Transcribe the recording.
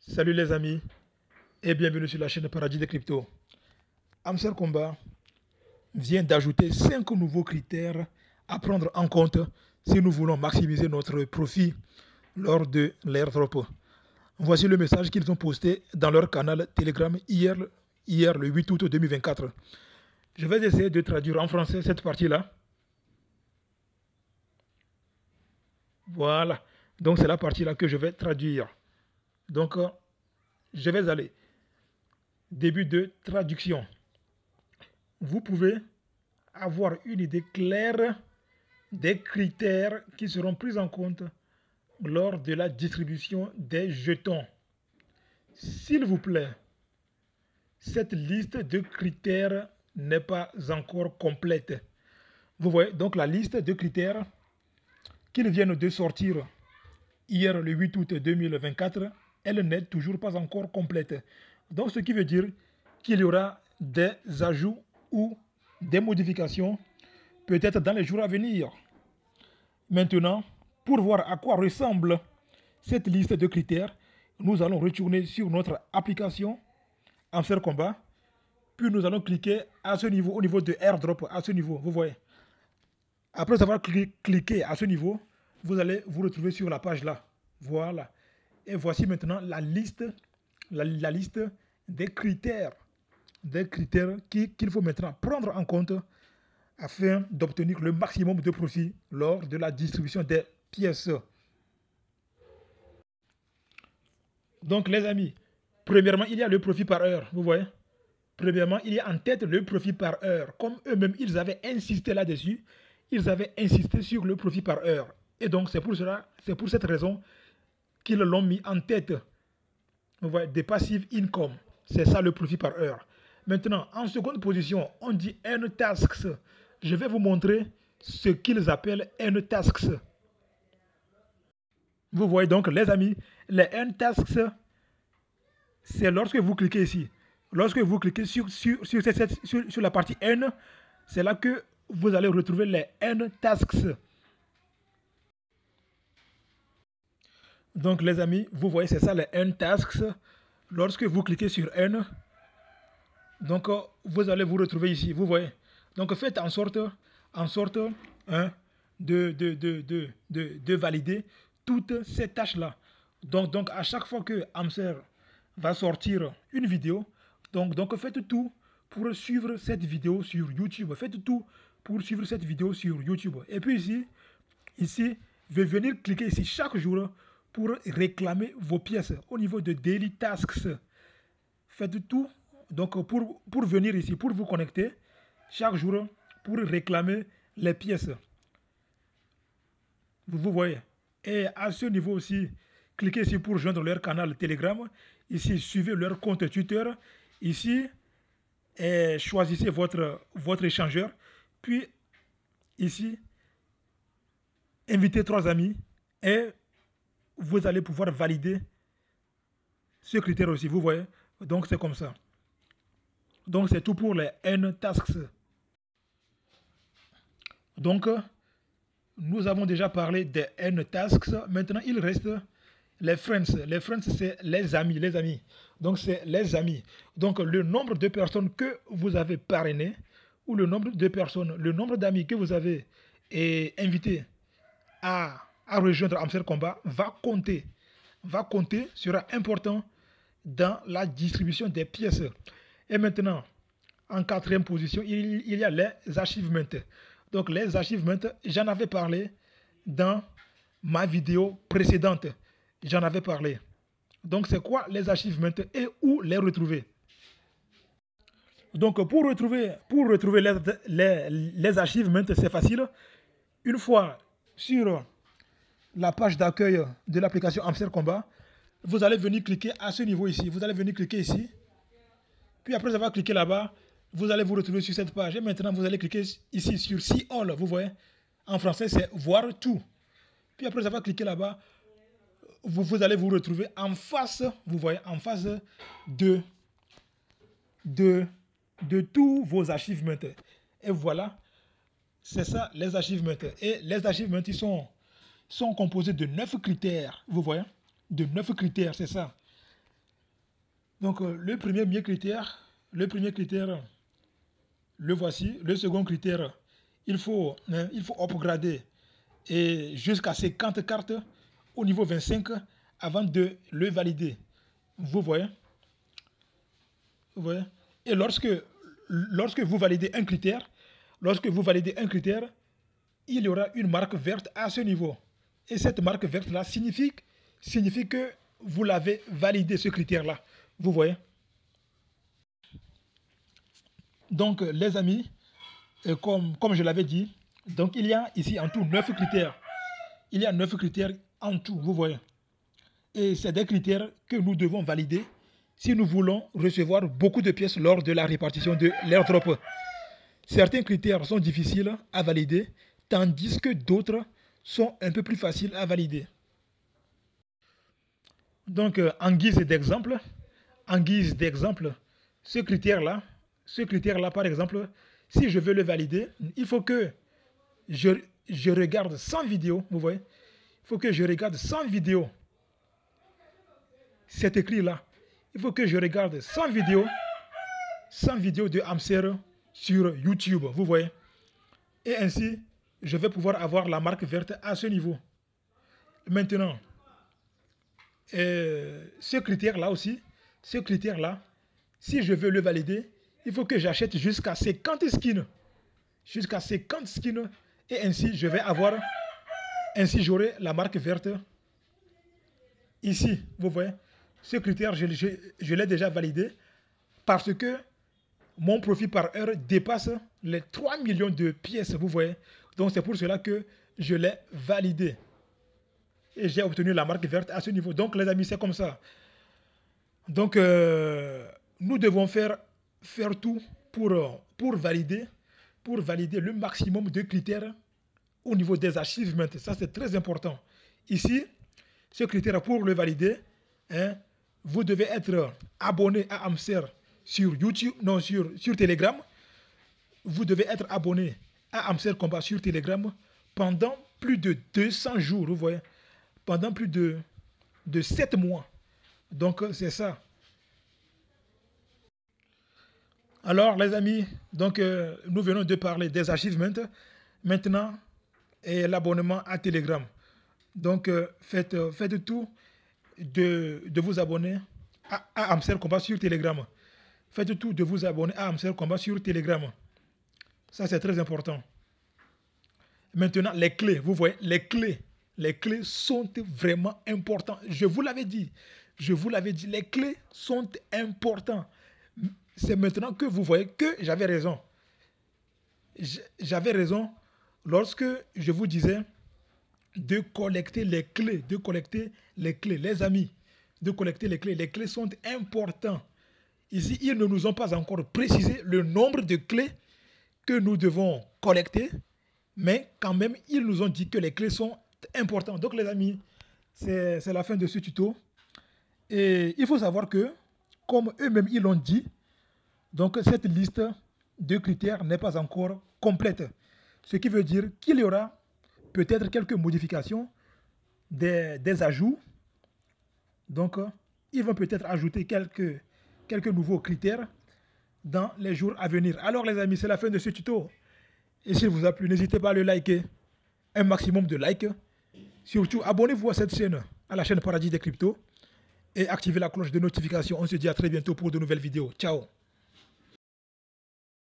Salut les amis et bienvenue sur la chaîne Paradis des Cryptos. Amser Combat vient d'ajouter 5 nouveaux critères à prendre en compte si nous voulons maximiser notre profit lors de l'airdrop. Voici le message qu'ils ont posté dans leur canal Telegram hier le 8 août 2024. Je vais essayer de traduire en français cette partie-là. Voilà. Donc c'est la partie-là que je vais traduire. Donc, je vais aller. Début de traduction. Vous pouvez avoir une idée claire des critères qui seront pris en compte lors de la distribution des jetons. S'il vous plaît, cette liste de critères n'est pas encore complète. Vous voyez, donc la liste de critères qu'ils viennent de sortir hier le 8 août 2024, elle n'est toujours pas encore complète. Donc ce qui veut dire qu'il y aura des ajouts ou des modifications peut-être dans les jours à venir. Maintenant, pour voir à quoi ressemble cette liste de critères, nous allons retourner sur notre application Amser Combat. Puis nous allons cliquer à ce niveau, au niveau de airdrop, à ce niveau, vous voyez. Après avoir cliqué à ce niveau, vous allez vous retrouver sur la page là. Voilà. Et voici maintenant la liste des critères qu'il faut maintenant prendre en compte afin d'obtenir le maximum de profit lors de la distribution des pièces. Donc les amis, premièrement, il y a le profit par heure, vous voyez. Premièrement, il y a en tête le profit par heure. Comme eux-mêmes, ils avaient insisté là-dessus, ils avaient insisté sur le profit par heure. Et donc, c'est pour cette raison qu'ils l'ont mis en tête. Vous voyez, des passive income. C'est ça le profit par heure. Maintenant, en seconde position, on dit earn tasks. Je vais vous montrer ce qu'ils appellent earn tasks. Vous voyez donc, les amis, les earn tasks, c'est lorsque vous cliquez ici. Lorsque vous cliquez sur la partie earn, c'est là que vous allez retrouver les earn tasks. Donc les amis, vous voyez, c'est ça les earn tasks. Lorsque vous cliquez sur earn, donc vous allez vous retrouver ici, vous voyez. Donc faites en sorte de valider toutes ces tâches-là. Donc à chaque fois que Amser va sortir une vidéo, donc faites tout pour suivre cette vidéo sur YouTube. Faites tout pour suivre cette vidéo sur YouTube. Et puis ici, venir cliquer ici chaque jour pour réclamer vos pièces au niveau de Daily Tasks. Faites tout donc pour venir ici, pour vous connecter chaque jour pour réclamer les pièces. Vous voyez. Et à ce niveau aussi, cliquez ici pour joindre leur canal Telegram. Ici, suivez leur compte Twitter. Ici, et choisissez votre échangeur. Puis, ici, invitez 3 amis et vous allez pouvoir valider ce critère aussi, vous voyez. Donc, c'est comme ça. Donc, c'est tout pour les earn tasks. Donc, nous avons déjà parlé des earn tasks. Maintenant, il reste les friends. Les friends, c'est les amis. Donc, c'est les amis. Donc, le nombre de personnes que vous avez parrainées ou le nombre de personnes, le nombre d'amis que vous avez invités à rejoindre Amser Combat va compter, sera important dans la distribution des pièces. Et maintenant, en 4e position, il y a les achievements. Donc les achievements, j'en avais parlé dans ma vidéo précédente. J'en avais parlé. Donc c'est quoi les achievements et où les retrouver? Donc pour retrouver les achievements, c'est facile. Une fois sur la page d'accueil de l'application Amser Combat, vous allez venir cliquer à ce niveau ici. Vous allez venir cliquer ici. Puis après avoir cliqué là-bas, vous allez vous retrouver sur cette page. Et maintenant, vous allez cliquer ici sur See All. Vous voyez, en français, c'est voir tout. Puis après avoir cliqué là-bas, vous allez vous retrouver en face, vous voyez, en face de tous vos achievements. Et voilà, c'est ça les achievements. Et les achievements, ils sont composés de 9 critères. Vous voyez, de 9 critères, c'est ça. Donc, le premier critère, le voici. Le second critère, il faut upgrader et jusqu'à 50 cartes au niveau 25 avant de le valider. Vous voyez? Vous voyez? Et lorsque vous validez un critère, il y aura une marque verte à ce niveau. Et cette marque verte-là signifie que vous l'avez validé, ce critère-là. Vous voyez? Donc, les amis, comme je l'avais dit, donc il y a ici en tout 9 critères. Il y a 9 critères en tout, vous voyez. Et c'est des critères que nous devons valider si nous voulons recevoir beaucoup de pièces lors de la répartition de l'airdrop. Certains critères sont difficiles à valider, tandis que d'autres sont un peu plus faciles à valider. Donc, en guise d'exemple, ce critère-là, par exemple, si je veux le valider, il faut que je regarde 100 vidéos, vous voyez. Il faut que je regarde 100 vidéos. C'est écrit là. Il faut que je regarde 100 vidéos de hamster sur YouTube, vous voyez. Et ainsi, je vais pouvoir avoir la marque verte à ce niveau. Maintenant, ce critère-là aussi, si je veux le valider, il faut que j'achète jusqu'à 50 skins. Jusqu'à 50 skins. Et ainsi, j'aurai la marque verte. Ici, vous voyez, ce critère, je l'ai déjà validé parce que mon profit par heure dépasse les 3 millions de pièces, vous voyez. Donc, c'est pour cela que je l'ai validé. Et j'ai obtenu la marque verte à ce niveau. Donc, les amis, c'est comme ça. Donc, nous devons faire tout pour valider le maximum de critères au niveau des achievements. Ça, c'est très important. Ici, ce critère, pour le valider, hein, vous devez être abonné à Hamster sur YouTube, non, sur Telegram. Vous devez être abonné à Hamster Combat sur Telegram pendant plus de 200 jours, vous voyez. Pendant plus de 7 mois. Donc, c'est ça. Alors, les amis, donc, nous venons de parler des achievements. Maintenant, et l'abonnement à Telegram. Donc, faites tout de vous abonner à Hamster Combat sur Telegram. Faites tout de vous abonner à Hamster Combat sur Telegram. Ça, c'est très important. Maintenant, les clés, vous voyez, les clés sont vraiment importantes. Je vous l'avais dit, les clés sont importantes. C'est maintenant que vous voyez que j'avais raison. J'avais raison lorsque je vous disais de collecter les clés, les amis, de collecter les clés. Les clés sont importantes. Ici, ils ne nous ont pas encore précisé le nombre de clés que nous devons collecter, mais quand même, ils nous ont dit que les clés sont importantes. Donc, les amis, c'est la fin de ce tuto. Et il faut savoir que, comme eux-mêmes, ils l'ont dit, donc cette liste de critères n'est pas encore complète. Ce qui veut dire qu'il y aura peut-être quelques modifications, des ajouts. Donc, ils vont peut-être ajouter quelques nouveaux critères dans les jours à venir. Alors, les amis, c'est la fin de ce tuto. Et s'il vous a plu, n'hésitez pas à le liker. Un maximum de likes. Surtout, abonnez-vous à cette chaîne, à la chaîne Paradis des Cryptos. Et activez la cloche de notification. On se dit à très bientôt pour de nouvelles vidéos. Ciao.